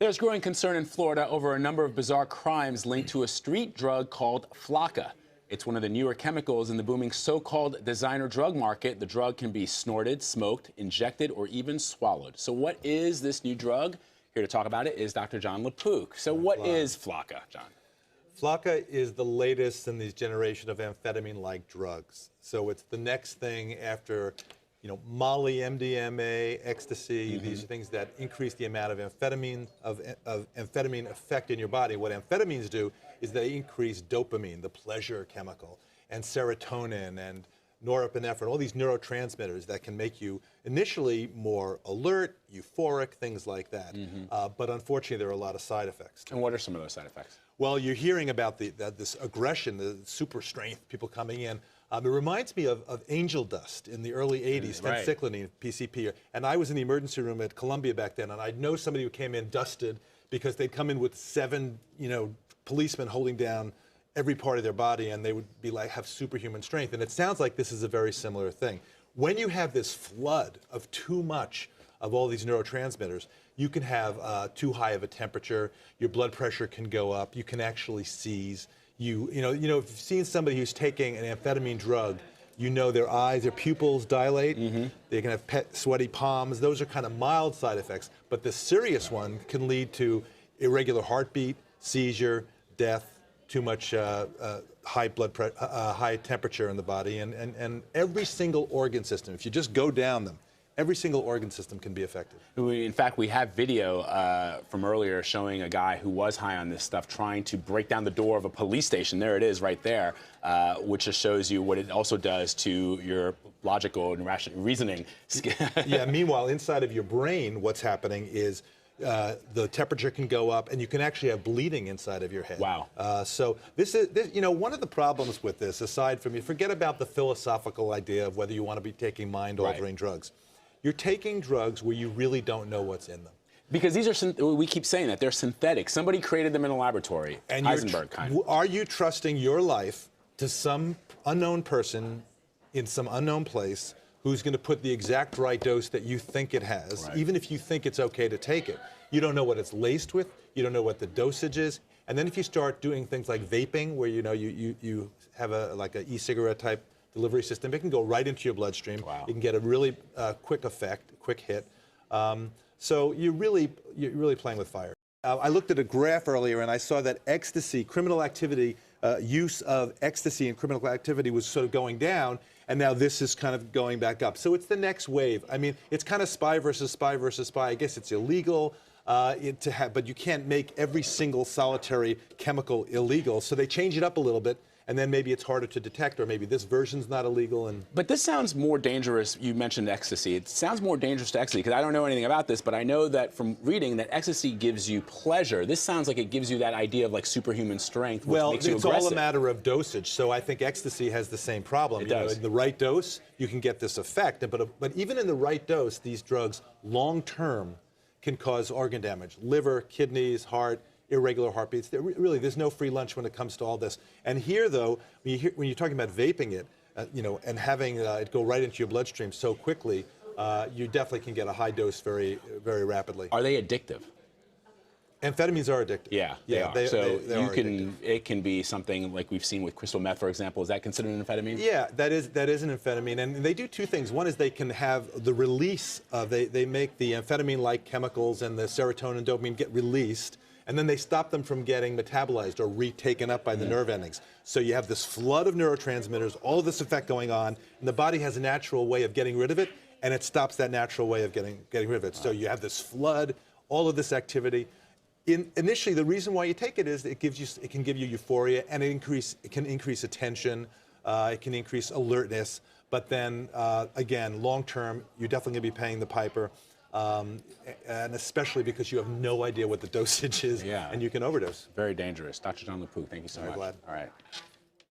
There's growing concern in Florida over a number of bizarre crimes linked to a street drug called Flakka. It's one of the newer chemicals in the booming so-called designer drug market. The drug can be snorted, smoked, injected, or even swallowed. So what is this new drug? Here to talk about it is Dr. John LaPook. So what is Flakka, John? Flakka is the latest in this generation of amphetamine-like drugs. So it's the next thing after, Molly, MDMA, ecstasy. These are things that increase the amount of amphetamine effect in your body. What amphetamines do is they increase dopamine, the pleasure chemical, and serotonin and norepinephrine, all these neurotransmitters that can make you initially more alert, euphoric, things like that. But unfortunately, there are a lot of side effects. And what are some of those side effects? Well, you're hearing about this aggression, the super strength, people coming in. It reminds me of angel dust in the early 80s, phencyclidine, PCP. And I was in the emergency room at Columbia back then, and I'd know somebody who came in dusted because they'd come in with 7, policemen holding down every part of their body, and they would be like, have superhuman strength. And it sounds like this is a very similar thing. When you have this flood of too much of all these neurotransmitters, you can have too high of a temperature, your blood pressure can go up, you can actually seize. If you've seen somebody who's taking an amphetamine drug, their eyes, their pupils dilate, they can have sweaty palms. Those are kind of mild side effects, but the serious one can lead to irregular heartbeat, seizure, death, too much high temperature in the body, and every single organ system, if you just go down them, every single organ system can be affected. In fact, we have video from earlier showing a guy who was high on this stuff trying to break down the door of a police station. There it is right there, which just shows you what it also does to your logical and rational reasoning. Yeah, meanwhile, inside of your brain, what's happening is the temperature can go up, and you can actually have bleeding inside of your head. Wow. So this is, one of the problems with this, aside from, forget about the philosophical idea of whether you want to be taking mind-altering drugs. You're taking drugs where you really don't know what's in them. Because these are, we keep saying that, they're synthetic. Somebody created them in a laboratory, and Heisenberg kind of. Are you trusting your life to some unknown person in some unknown place who's going to put the exact right dose that you think it has, even if you think it's okay to take it? You don't know what it's laced with, you don't know what the dosage is, and then if you start doing things like vaping, where you have like an e-cigarette type delivery system, it can go right into your bloodstream. Wow. You can get a really quick effect, quick hit. So you're really playing with fire. I looked at a graph earlier, and I saw that ecstasy, criminal activity, use of ecstasy in criminal activity was sort of going down, and now this is kind of going back up. So it's the next wave. I mean, it's kind of spy versus spy versus spy. I guess it's illegal to have, but you can't make every single solitary chemical illegal. So they change it up a little bit, and then maybe it's harder to detect, or maybe this version's not illegal. But this sounds more dangerous. You mentioned ecstasy. It sounds more dangerous to ecstasy, because I don't know anything about this, but I know that from reading that ecstasy gives you pleasure. This sounds like it gives you that idea of like superhuman strength, which makes you aggressive. Well, it's all a matter of dosage. So I think ecstasy has the same problem. It does. In the right dose, you can get this effect. But even in the right dose, these drugs, long-term, can cause organ damage. Liver, kidneys, heart, irregular heartbeats. Really, there's no free lunch when it comes to all this. And here, though, when you're talking about vaping it, and having it go right into your bloodstream so quickly, you definitely can get a high dose very, very rapidly. Are they addictive? Amphetamines are addictive. Yeah, they are. It can be something like we've seen with crystal meth, for example. Is that considered an amphetamine? Yeah, that is an amphetamine, and they do two things. One is they can have the release of, they make the amphetamine-like chemicals and the serotonin, dopamine get released, and then they stop them from getting metabolized or retaken up by the nerve endings. So you have this flood of neurotransmitters, all of this effect going on, and the body has a natural way of getting rid of it, and it stops that natural way of getting rid of it. So you have this flood, all of this activity. Initially, the reason why you take it is it can give you euphoria, and it can increase attention, it can increase alertness. But then again, long term, you're definitely going to be paying the piper, and especially because you have no idea what the dosage is, and you can overdose. Very dangerous. Dr. John LaPook, thank you so much. Glad. All right.